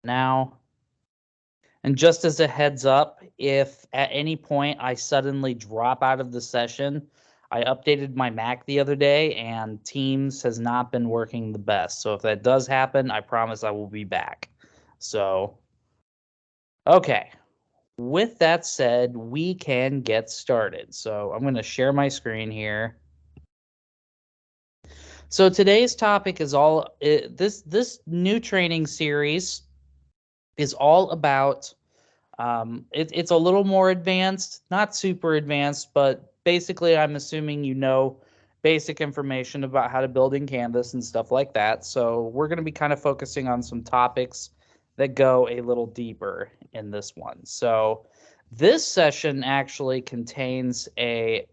now. And just as a heads up, if at any point I suddenly drop out of the session, I updated my Mac the other day and Teams has not been working the best. So if that does happen, I promise I will be back. So, okay. With that said, we can get started. So I'm going to share my screen here. So today's topic is this new training series is all about it's a little more advanced, not super advanced, but basically I'm assuming you know basic information about how to build in Canvas and stuff like that. So we're going to be kind of focusing on some topics that go a little deeper in this one. So this session actually contains a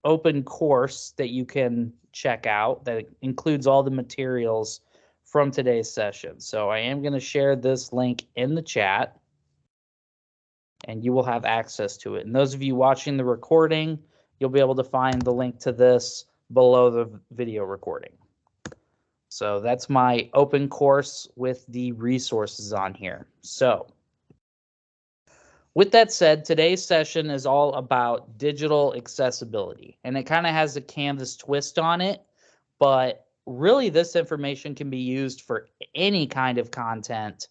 open course that you can check out that includes all the materials from today's session. So I am going to share this link in the chat and you will have access to it. And those of you watching the recording, you'll be able to find the link to this below the video recording. So that's my open course with the resources on here. So with that said, today's session is all about digital accessibility, and it kind of has a Canvas twist on it, but really this information can be used for any kind of content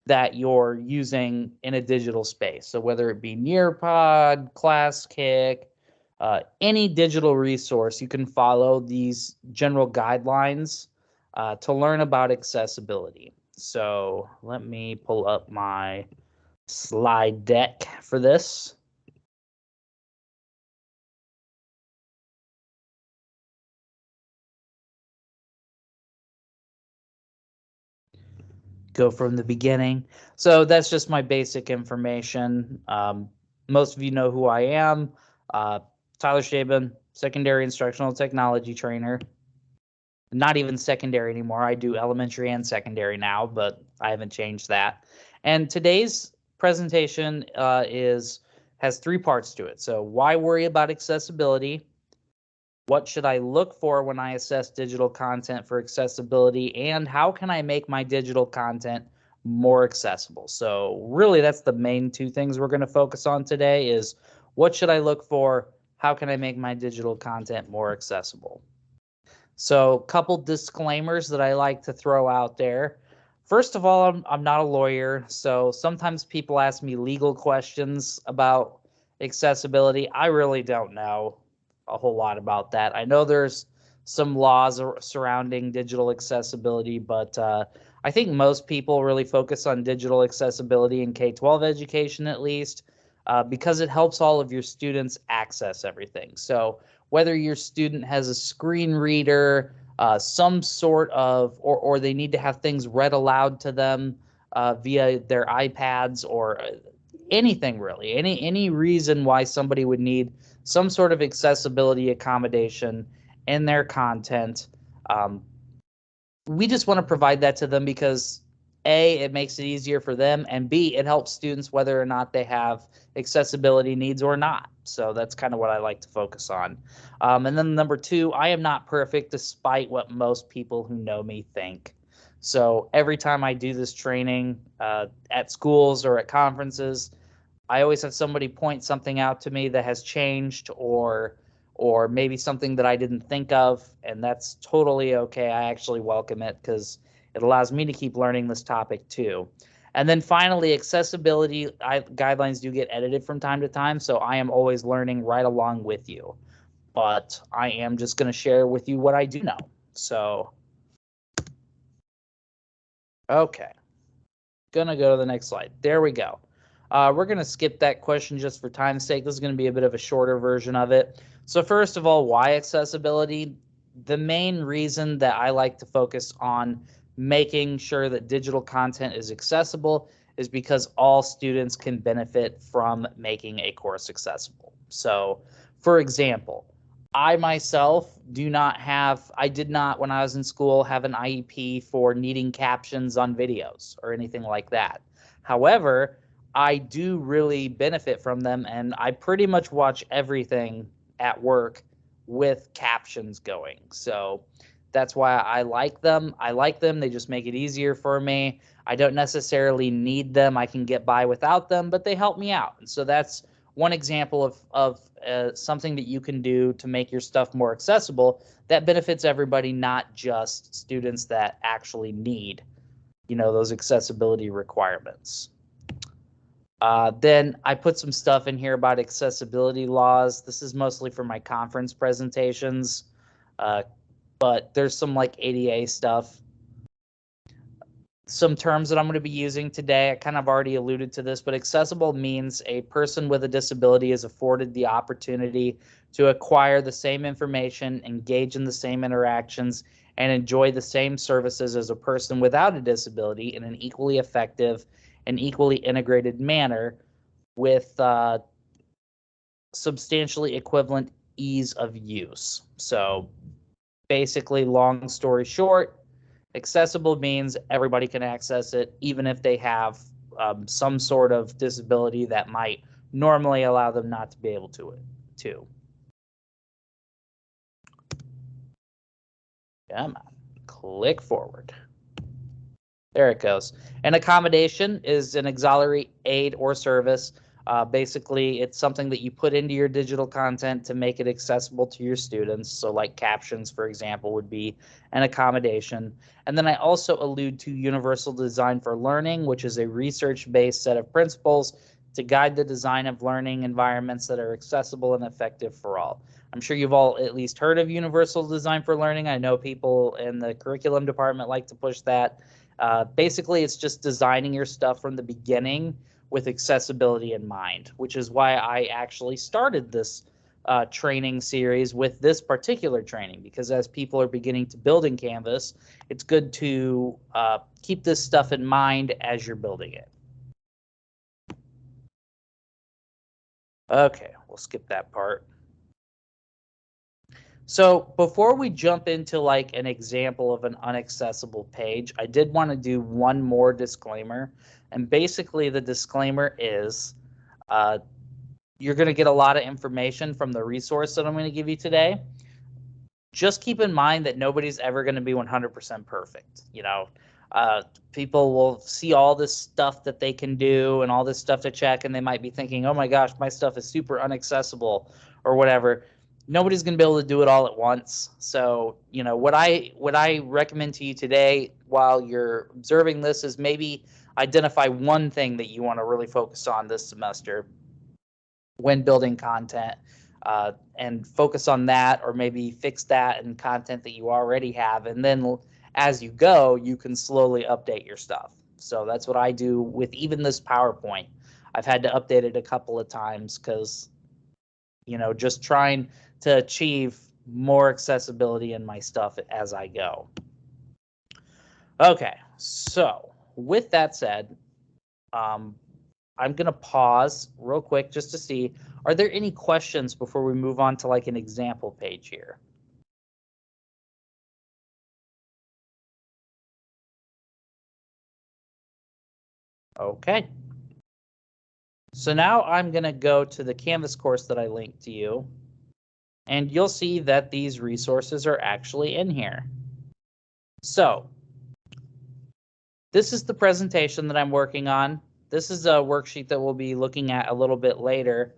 that you're using in a digital space. So whether it be Nearpod, ClassKick, any digital resource, you can follow these general guidelines to learn about accessibility. So let me pull up my slide deck for this. Go from the beginning. So that's just my basic information. Most of you know who I am. Tyler Shaban, secondary instructional technology trainer. Not even secondary anymore. I do elementary and secondary now, but I haven't changed that. And today's presentation has three parts to it. So why worry about accessibility? What should I look for when I assess digital content for accessibility? And how can I make my digital content more accessible? So really that's the main two things we're going to focus on today is what should I look for? How can I make my digital content more accessible? So a couple disclaimers that I like to throw out there. First of all, I'm not a lawyer, so sometimes people ask me legal questions about accessibility. I really don't know a whole lot about that. I know there's some laws surrounding digital accessibility, but I think most people really focus on digital accessibility in K-12 education at least, because it helps all of your students access everything. So whether your student has a screen reader, some sort of, or they need to have things read aloud to them via their iPads or anything really, any reason why somebody would need some sort of accessibility accommodation in their content. We just want to provide that to them because A, it makes it easier for them, and B, it helps students whether or not they have accessibility needs or not. So that's kind of what I like to focus on. And then number two, I am not perfect despite what most people who know me think. So every time I do this training at schools or at conferences, I always have somebody point something out to me that has changed or maybe something that I didn't think of, and that's totally okay. I actually welcome it because it allows me to keep learning this topic too. And then finally, accessibility guidelines do get edited from time to time, so I am always learning right along with you. But I am just going to share with you what I do know. So, okay, gonna go to the next slide. There we go. We're going to skip that question just for time's sake. This is going to be a bit of a shorter version of it. So first of all, why accessibility? The main reason that I like to focus on making sure that digital content is accessible is because all students can benefit from making a course accessible. So for example, I myself I did not, when I was in school, have an IEP for needing captions on videos or anything like that. However, I do really benefit from them, and I pretty much watch everything at work with captions going. So That's why I like them. I like them. They just make it easier for me. I don't necessarily need them. I can get by without them, but they help me out. And so that's one example of something that you can do to make your stuff more accessible that benefits everybody, not just students that actually need, those accessibility requirements. Then I put some stuff in here about accessibility laws. This is mostly for my conference presentations, but there's some like ADA stuff. Some terms that I'm going to be using today, I kind of already alluded to this, but accessible means a person with a disability is afforded the opportunity to acquire the same information, engage in the same interactions, and enjoy the same services as a person without a disability in an equally effective and equally integrated manner with substantially equivalent ease of use. So basically, long story short, accessible means everybody can access it, even if they have some sort of disability that might normally allow them not to be able to. Come on, click forward. There it goes. An accommodation is an auxiliary aid or service. Basically, it's something that you put into your digital content to make it accessible to your students. So like captions, for example, would be an accommodation. And then I also allude to Universal Design for Learning, which is a research-based set of principles to guide the design of learning environments that are accessible and effective for all. I'm sure you've all at least heard of Universal Design for Learning. I know people in the curriculum department like to push that. Basically, it's just designing your stuff from the beginning with accessibility in mind, which is why I actually started this training series with this particular training, because as people are beginning to build in Canvas, it's good to keep this stuff in mind as you're building it. Okay, we'll skip that part. So before we jump into like an example of an unaccessible page, I did want to do one more disclaimer. And basically the disclaimer is you're going to get a lot of information from the resource that I'm going to give you today. Just keep in mind that nobody's ever going to be 100% perfect. People will see all this stuff that they can do and all this stuff to check, and they might be thinking, oh my gosh, my stuff is super unaccessible or whatever. Nobody's going to be able to do it all at once. So, what I recommend to you today while you're observing this is maybe identify one thing that you want to really focus on this semester when building content, and focus on that, or maybe fix that in content that you already have. And then as you go, you can slowly update your stuff. So that's what I do with even this PowerPoint. I've had to update it a couple of times because, just trying to achieve more accessibility in my stuff as I go. Okay, so with that said, I'm going to pause real quick just to see, are there any questions before we move on to like an example page here? Okay. So now I'm going to go to the Canvas course that I linked to you, and you'll see that these resources are actually in here. So this is the presentation that I'm working on. This is a worksheet that we'll be looking at a little bit later,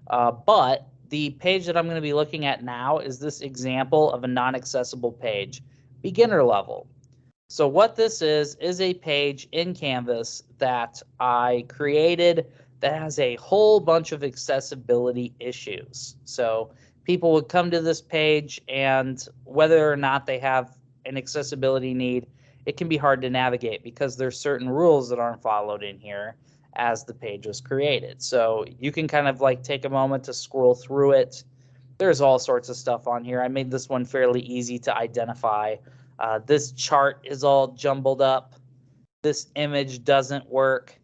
but the page that I'm going to be looking at now is this example of a non-accessible page, beginner level. So what this is a page in Canvas that I created that has a whole bunch of accessibility issues. So people would come to this page, and whether or not they have an accessibility need, it can be hard to navigate because there's certain rules that aren't followed in here as the page was created. So you can kind of like take a moment to scroll through it. There's all sorts of stuff on here. I made this one fairly easy to identify. This chart is all jumbled up. This image doesn't work.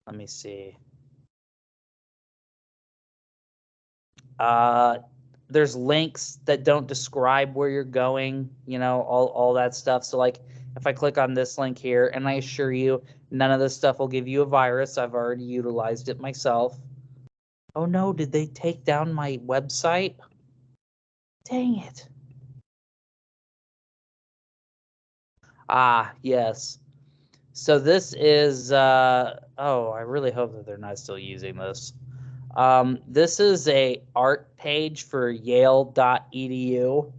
Let me see. There's links that don't describe where you're going, all that stuff. So like if I click on this link here, and I assure you, none of this stuff will give you a virus. I've already utilized it myself. Oh no, did they take down my website? Dang it. Ah, yes. So this is, oh, I really hope that they're not still using this. This is a art page for Yale.edu.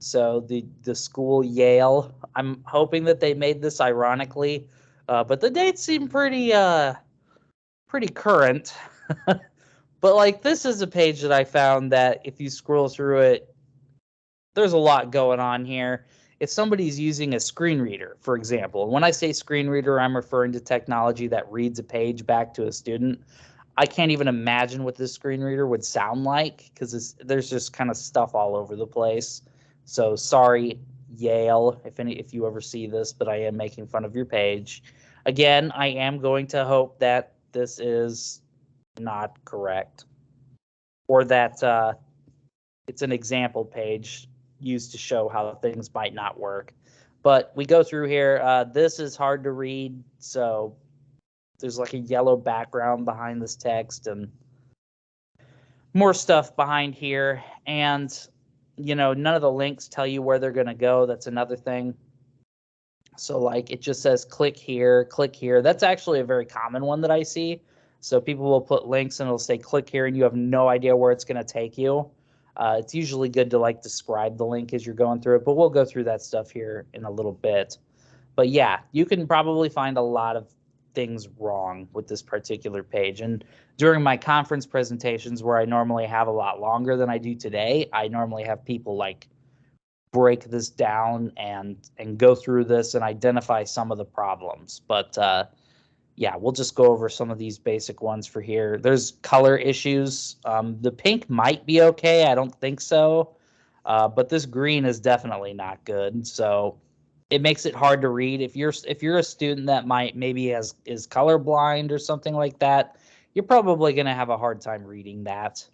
So the school Yale. I'm hoping that they made this ironically, but the dates seem pretty current. But like this is a page that I found that if you scroll through it, there's a lot going on here. If somebody's using a screen reader, for example, and when I say screen reader, I'm referring to technology that reads a page back to a student. I can't even imagine what this screen reader would sound like because there's just kind of stuff all over the place. So sorry, Yale, if you ever see this, but I am making fun of your page. Again, I am going to hope that this is not correct or that it's an example page used to show how things might not work. But we go through here. This is hard to read, so there's like a yellow background behind this text and more stuff behind here. And, none of the links tell you where they're going to go. That's another thing. So, like, it just says click here, click here. That's actually a very common one that I see. So, people will put links and it'll say click here, and you have no idea where it's going to take you. It's usually good to like describe the link as you're going through it, but we'll go through that stuff here in a little bit. But yeah, you can probably find a lot of things wrong with this particular page. And during my conference presentations, where I normally have a lot longer than I do today, I normally have people like break this down and go through this and identify some of the problems. But yeah, we'll just go over some of these basic ones for here. There's color issues. The pink might be okay. I don't think so. But this green is definitely not good. So it makes it hard to read. If you're a student that maybe is colorblind or something like that, you're probably going to have a hard time reading that.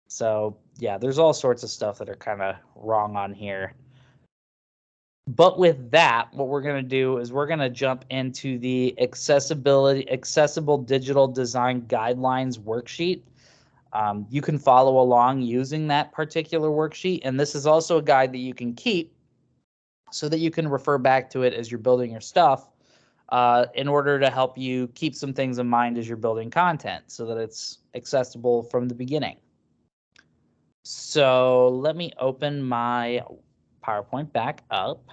So yeah, there's all sorts of stuff that are kind of wrong on here. But with that, what we're going to do is we're going to jump into the accessible digital design guidelines worksheet. You can follow along using that particular worksheet, and this is also a guide that you can keep so that you can refer back to it as you're building your stuff in order to help you keep some things in mind as you're building content so that it's accessible from the beginning. So let me open my PowerPoint back up.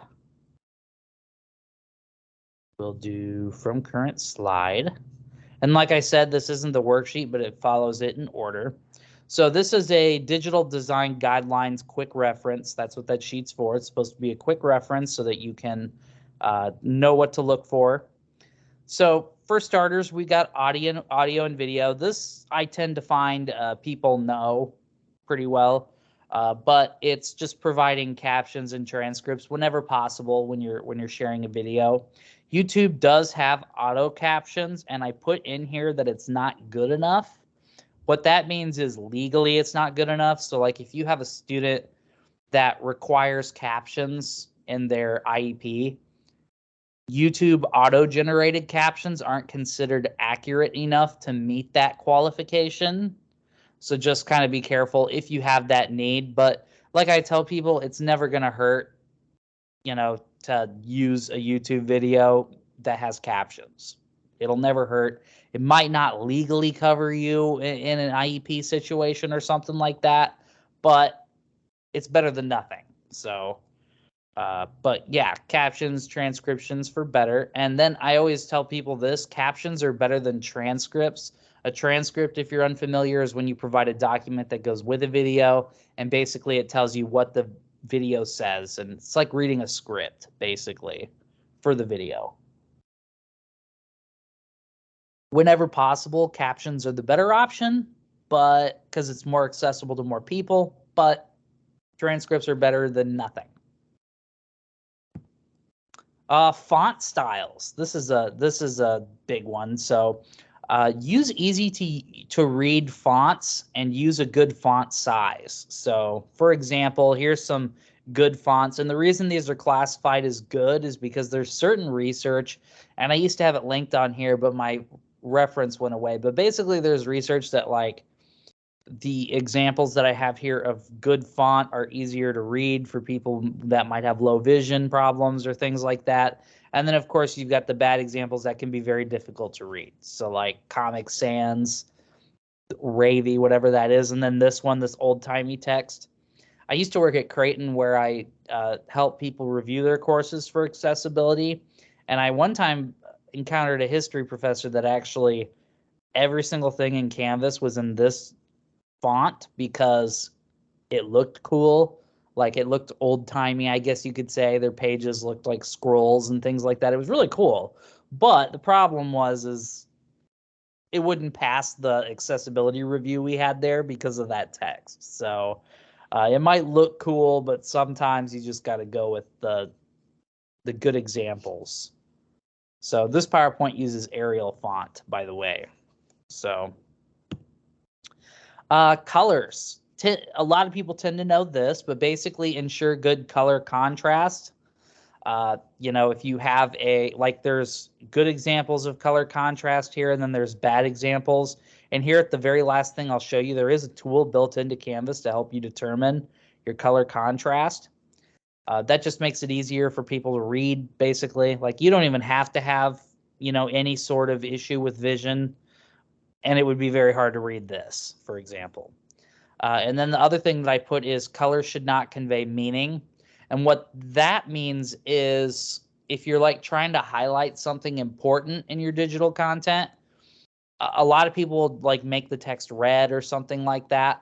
We'll do from current slide. And like I said, this isn't the worksheet, but it follows it in order. So this is a digital design guidelines quick reference. That's what that sheet's for. It's supposed to be a quick reference so that you can know what to look for. So for starters, we got audio and video. This I tend to find people know pretty well, but it's just providing captions and transcripts whenever possible when you're sharing a video. YouTube does have auto captions, and I put in here that it's not good enough. What that means is legally it's not good enough. So like if you have a student that requires captions in their IEP, YouTube auto-generated captions aren't considered accurate enough to meet that qualification. So just kind of be careful if you have that need. But like I tell people, it's never going to hurt, to use a YouTube video that has captions. It'll never hurt. It might not legally cover you in an IEP situation or something like that, but it's better than nothing. So but yeah, captions, transcriptions for better. And then I always tell people this, captions are better than transcripts. A transcript, if you're unfamiliar, is when you provide a document that goes with a video, and basically it tells you what the video says. And it's like reading a script, basically, for the video. Whenever possible, captions are the better option, but because it's more accessible to more people, but transcripts are better than nothing. Font styles. This is a big one. So use easy to read fonts and use a good font size. So for example, here's some good fonts. And the reason these are classified as good is because there's certain research, and I used to have it linked on here, but my reference went away. But basically there's research that like The examples that I have here of good font are easier to read for people that might have low vision problems or things like that. And then, of course, you've got the bad examples that can be very difficult to read. So like Comic Sans, Ravy, whatever that is. And then this one, this old-timey text. I used to work at Creighton where I help people review their courses for accessibility. And I one time encountered a history professor that actually every single thing in Canvas was in this font because it looked cool. Like it looked old timey, I guess you could say. Their pages looked like scrolls and things like that. It was really cool. But the problem is it wouldn't pass the accessibility review we had there because of that text. So it might look cool, but sometimes you just got to go with the good examples. So this PowerPoint uses Arial font, by the way. So colors. A lot of people tend to know this, but basically ensure good color contrast. If you have there's good examples of color contrast here, and then there's bad examples. And here at the very last thing I'll show you, there is a tool built into Canvas to help you determine your color contrast. That just makes it easier for people to read, basically. Like you don't even have to have, any sort of issue with vision, and it would be very hard to read this, for example. And then the other thing that I put is color should not convey meaning. And what that means is if you're like trying to highlight something important in your digital content, a lot of people will like make the text red or something like that.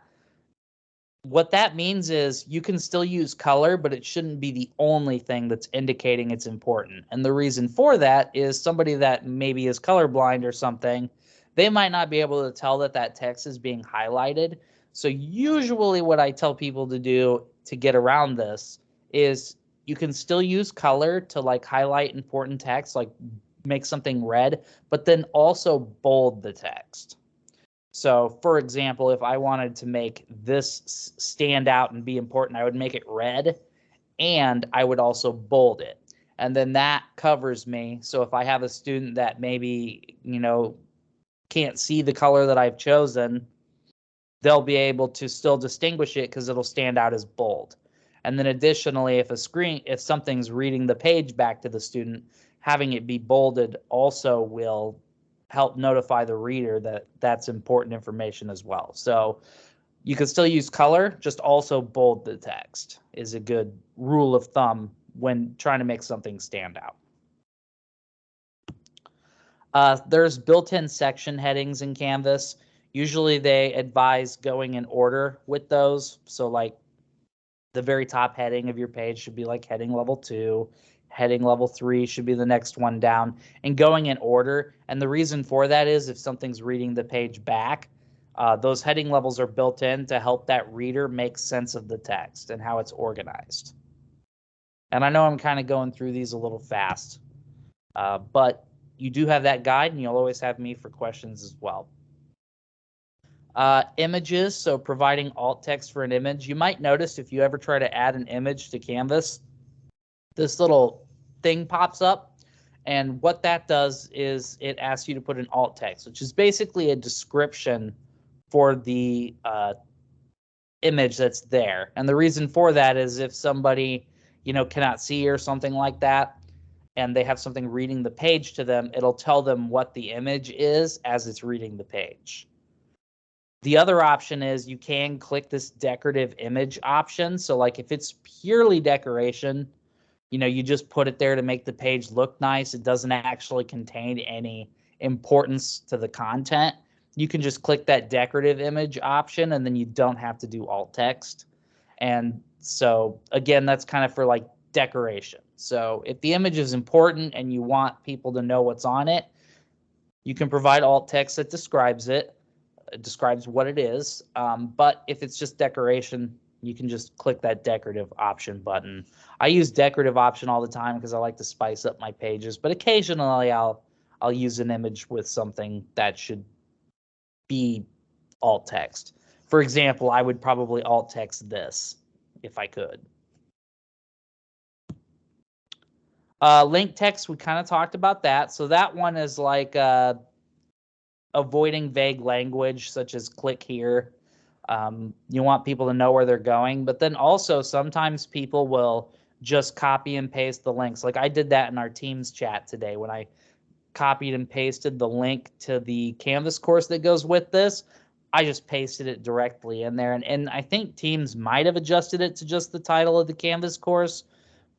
What that means is you can still use color, but it shouldn't be the only thing that's indicating it's important. And the reason for that is somebody that maybe is colorblind or something, they might not be able to tell that that text is being highlighted. So usually what I tell people to do to get around this is you can still use color to like highlight important text, like make something red, but then also bold the text. So for example, if I wanted to make this stand out and be important, I would make it red and I would also bold it. And then that covers me. So if I have a student that maybe, can't see the color that I've chosen, they'll be able to still distinguish it because it'll stand out as bold. And then additionally, if something's reading the page back to the student, having it be bolded also will help notify the reader that that's important information as well. So you can still use color, just also bold the text is a good rule of thumb when trying to make something stand out. There's built-in section headings in Canvas. Usually they advise going in order with those. So like the very top heading of your page should be like heading level 2. Heading level 3 should be the next one down, and going in order. And the reason for that is if something's reading the page back, those heading levels are built in to help that reader make sense of the text and how it's organized. And I know I'm kind of going through these a little fast, but you do have that guide, and you'll always have me for questions as well. Images, so providing alt text for an image. You might notice if you ever try to add an image to Canvas, this little thing pops up. And what that does is it asks you to put an alt text, which is basically a description for the image that's there. And the reason for that is if somebody, cannot see or something like that, and they have something reading the page to them, it'll tell them what the image is as it's reading the page. The other option is you can click this decorative image option. So like if it's purely decoration, you just put it there to make the page look nice. It doesn't actually contain any importance to the content. You can just click that decorative image option and then you don't have to do alt text. And so again, that's kind of for like decoration. So if the image is important and you want people to know what's on it, you can provide alt text that describes it. It describes what it is. But if it's just decoration, you can just click that decorative option button. I use decorative option all the time because I like to spice up my pages, but occasionally I'll use an image with something that should be alt text. For example, I would probably alt text this if I could. Link text, we kind of talked about that. So that one is like avoiding vague language such as click here. You want people to know where they're going, but then also sometimes people will just copy and paste the links. Like I did that in our Teams chat today when I copied and pasted the link to the Canvas course that goes with this. I just pasted it directly in there. And I think Teams might have adjusted it to just the title of the Canvas course,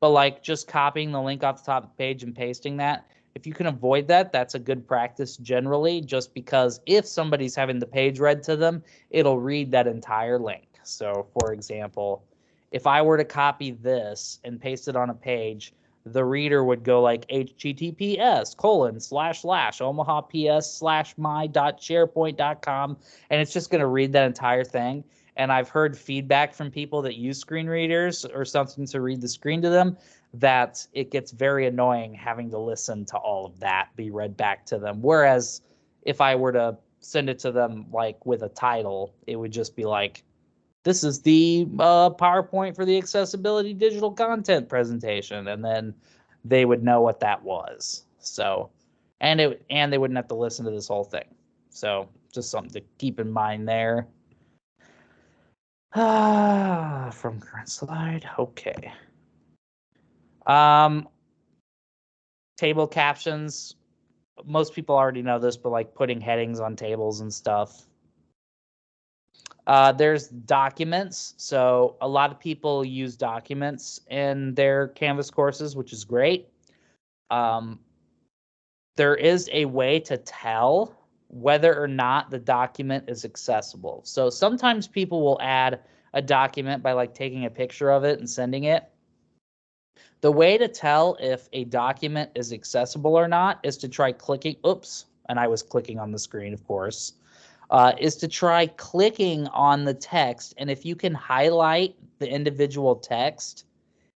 but like just copying the link off the top of the page and pasting that, if you can avoid that, that's a good practice generally, just because if somebody's having the page read to them, it'll read that entire link. So for example, if I were to copy this and paste it on a page, the reader would go like https://omahaps/my.sharepoint.com, and it's just going to read that entire thing. And I've heard feedback from people that use screen readers or something to read the screen to them that it gets very annoying having to listen to all of that be read back to them. Whereas if I were to send it to them like with a title, it would just be like, this is the PowerPoint for the accessibility digital content presentation, and then they would know what that was. So, and they wouldn't have to listen to this whole thing. So, just something to keep in mind there. From current slide, okay. Table captions. Most people already know this, but like putting headings on tables and stuff. There's documents. So a lot of people use documents in their Canvas courses, which is great. There is a way to tell whether or not the document is accessible. So sometimes people will add a document by like taking a picture of it and sending it. The way to tell if a document is accessible or not is to try clicking, oops, and I was clicking on the screen, of course, is to try clicking on the text. And if you can highlight the individual text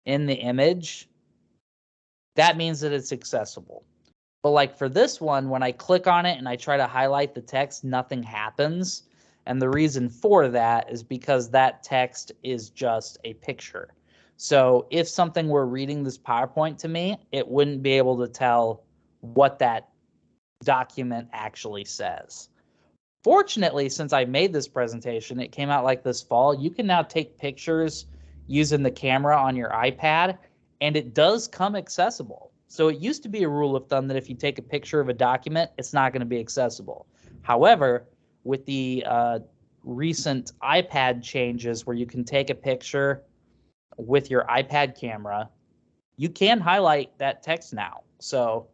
in the image, that means that it's accessible. But like for this one, when I click on it and I try to highlight the text, nothing happens. And the reason for that is because that text is just a picture. So if something were reading this PowerPoint to me, it wouldn't be able to tell what that document actually says. Fortunately, since I made this presentation, it came out like this fall, you can now take pictures using the camera on your iPad, and it does come accessible. So it used to be a rule of thumb that if you take a picture of a document, it's not going to be accessible. However, with the recent iPad changes where you can take a picture with your iPad camera, you can highlight that text now. So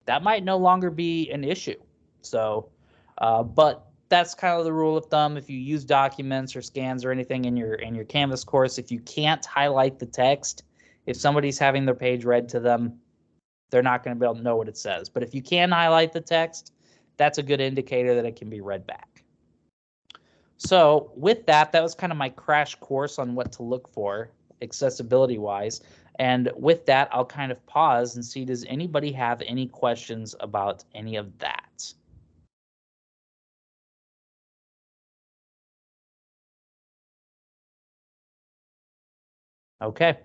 that might no longer be an issue. So, but that's kind of the rule of thumb. If you use documents or scans or anything in your Canvas course, if you can't highlight the text, if somebody's having their page read to them, they're not going to be able to know what it says. But if you can highlight the text, that's a good indicator that it can be read back. So with that, that was kind of my crash course on what to look for accessibility-wise. And with that, I'll kind of pause and see, does anybody have any questions about any of that? Okay.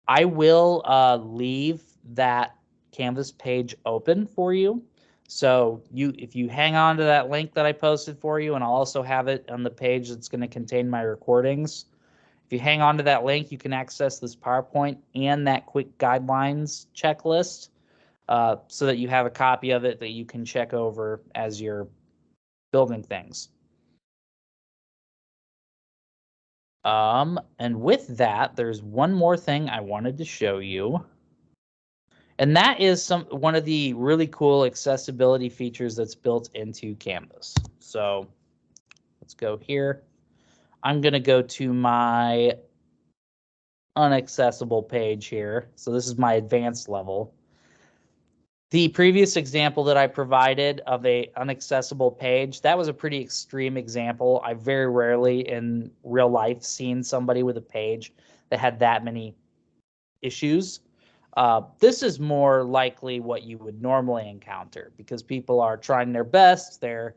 I will leave that Canvas page open for you. So if you hang on to that link that I posted for you, and I'll also have it on the page that's going to contain my recordings. If you hang on to that link, you can access this PowerPoint and that quick guidelines checklist so that you have a copy of it that you can check over as you're building things. And with that, there's one more thing I wanted to show you. And that is one of the really cool accessibility features that's built into Canvas. So let's go here. I'm going to go to my unaccessible page here. So this is my advanced level. The previous example that I provided of a unaccessible page, that was a pretty extreme example. I very rarely in real life seen somebody with a page that had that many issues. This is more likely what you would normally encounter because people are trying their best. They're,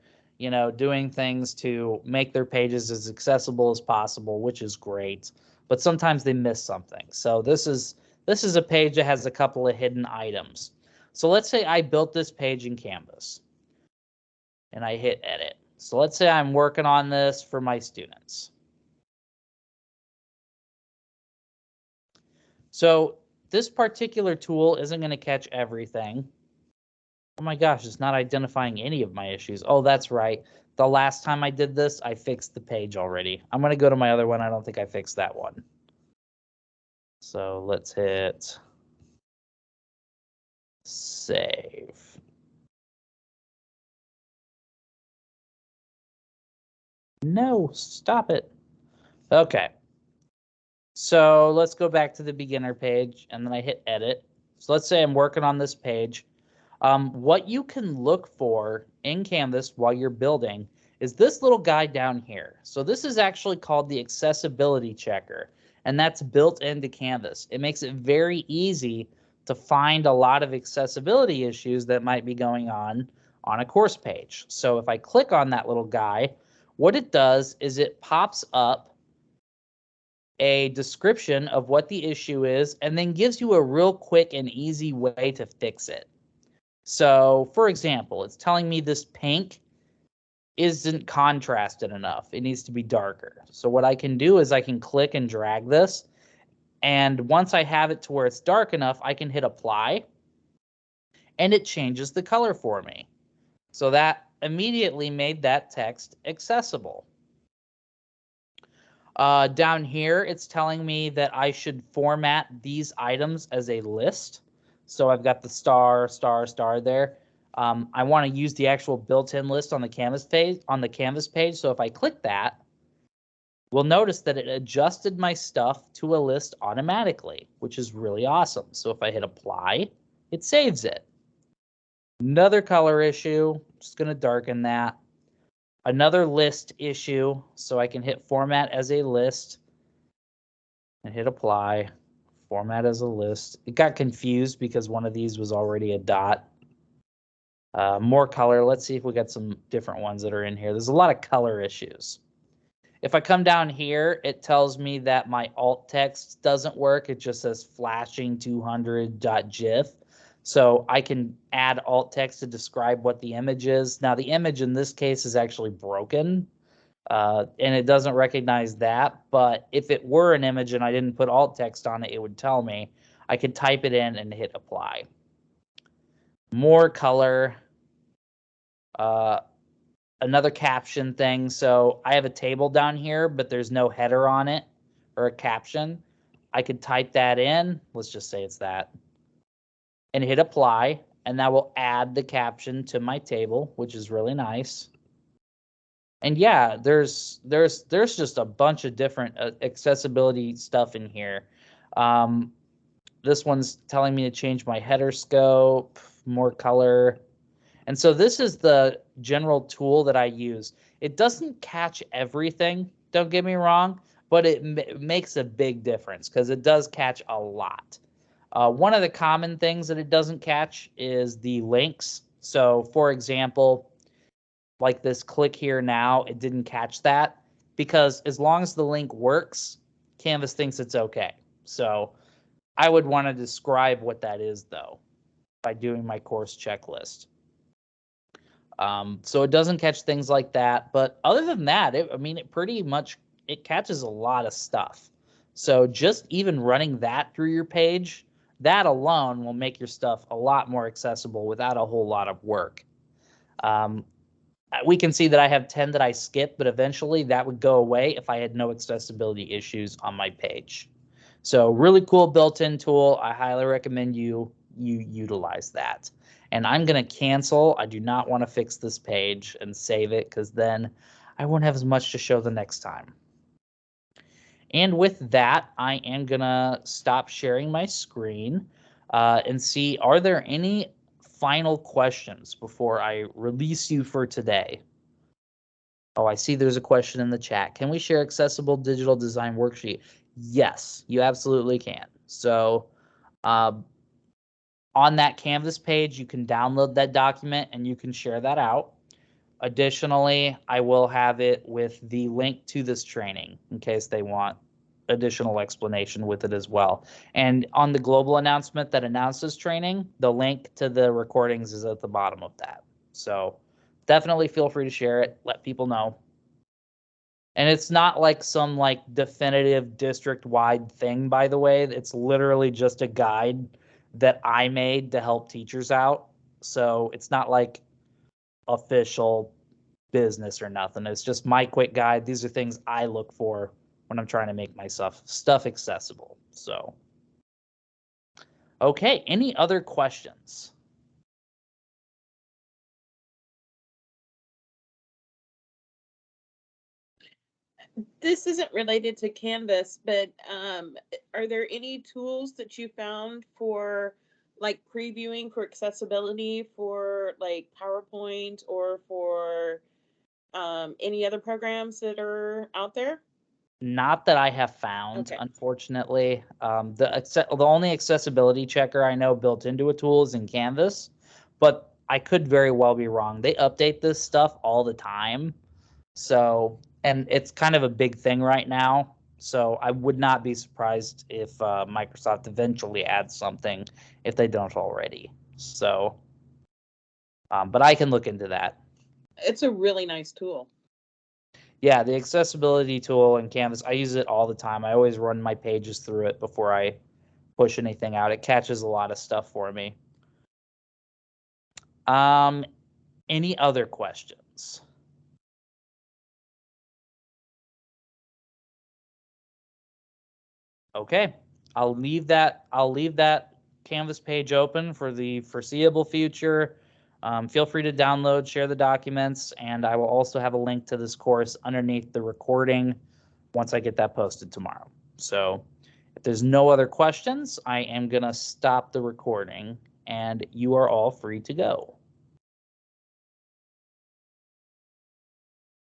doing things to make their pages as accessible as possible, which is great. But sometimes they miss something. So this is a page that has a couple of hidden items. So let's say I built this page in Canvas and I hit edit. So let's say I'm working on this for my students. So this particular tool isn't going to catch everything. Oh my gosh, it's not identifying any of my issues. Oh, that's right. The last time I did this, I fixed the page already. I'm going to go to my other one. I don't think I fixed that one. So let's hit save. No, stop it. Okay. So let's go back to the beginner page and then I hit edit. So let's say I'm working on this page. What you can look for in Canvas while you're building is this little guy down here. So this is actually called the accessibility checker, and that's built into Canvas. It makes it very easy to find a lot of accessibility issues that might be going on a course page. So if I click on that little guy, what it does is it pops up a description of what the issue is and then gives you a real quick and easy way to fix it. So, for example, it's telling me this pink isn't contrasted enough. It needs to be darker. So what I can do is I can click and drag this, and once I have it to where it's dark enough, I can hit apply, and it changes the color for me. So that immediately made that text accessible. Down here, it's telling me that I should format these items as a list. So I've got the star, star, star there. I want to use the actual built-in list on the Canvas page. So if I click that, we'll notice that it adjusted my stuff to a list automatically, which is really awesome. So if I hit apply, it saves it. Another color issue, just going to darken that. Another list issue, so I can hit format as a list and hit apply. Format as a list. It got confused because one of these was already a dot. More color. Let's see if we got some different ones that are in here. There's a lot of color issues. If I come down here, it tells me that my alt text doesn't work. It just says flashing 200.gif. So I can add alt text to describe what the image is. Now the image in this case is actually broken, and it doesn't recognize that. But if it were an image and I didn't put alt text on it, it would tell me. I could type it in and hit apply. More color. Another caption thing. So I have a table down here, but there's no header on it or a caption. I could type that in. Let's just say it's that. And hit apply, and that will add the caption to my table, which is really nice. And yeah, there's just a bunch of different accessibility stuff in here. This one's telling me to change my header scope, more color. And so this is the general tool that I use. It doesn't catch everything, don't get me wrong, but it makes a big difference because it does catch a lot. One of the common things that it doesn't catch is the links. So for example, like this click here now, it didn't catch that because as long as the link works, Canvas thinks it's okay. So I would want to describe what that is though by doing my course checklist. So it doesn't catch things like that, but other than that, it pretty much, it catches a lot of stuff. So just even running that through your page, that alone will make your stuff a lot more accessible without a whole lot of work. We can see that I have 10 that I skipped, but eventually that would go away if I had no accessibility issues on my page. So really cool built-in tool. I highly recommend you utilize that. And I'm going to cancel. I do not want to fix this page and save it because then I won't have as much to show the next time. And with that, I am going to stop sharing my screen and see, are there any final questions before I release you for today? Oh, I see there's a question in the chat. Can we share accessible digital design worksheet? Yes, you absolutely can. So on that Canvas page, you can download that document and you can share that out. Additionally, I will have it with the link to this training in case they want additional explanation with it as well. And on the global announcement that announces training, the link to the recordings is at the bottom of that. So definitely feel free to share it. Let people know. And it's not like some like definitive district-wide thing, by the way. It's literally just a guide that I made to help teachers out. So it's not like official business or nothing. It's just my quick guide. These are things I look for when I'm trying to make my stuff accessible. So, okay, any other questions? This isn't related to Canvas, but are there any tools that you found for like previewing for accessibility for like PowerPoint or for any other programs that are out there? Not that I have found, Okay. unfortunately. The only accessibility checker I know built into a tool is in Canvas, but I could very well be wrong. They update this stuff all the time. So, and it's kind of a big thing right now. So I would not be surprised if Microsoft eventually adds something if they don't already. So, but I can look into that. It's a really nice tool. Yeah, the accessibility tool in Canvas, I use it all the time. I always run my pages through it before I push anything out. It catches a lot of stuff for me. Um, any other questions? Okay, I'll leave that Canvas page open for the foreseeable future. Feel free to download, share the documents, and I will also have a link to this course underneath the recording once I get that posted tomorrow. So if there's no other questions, I am going to stop the recording and you are all free to go.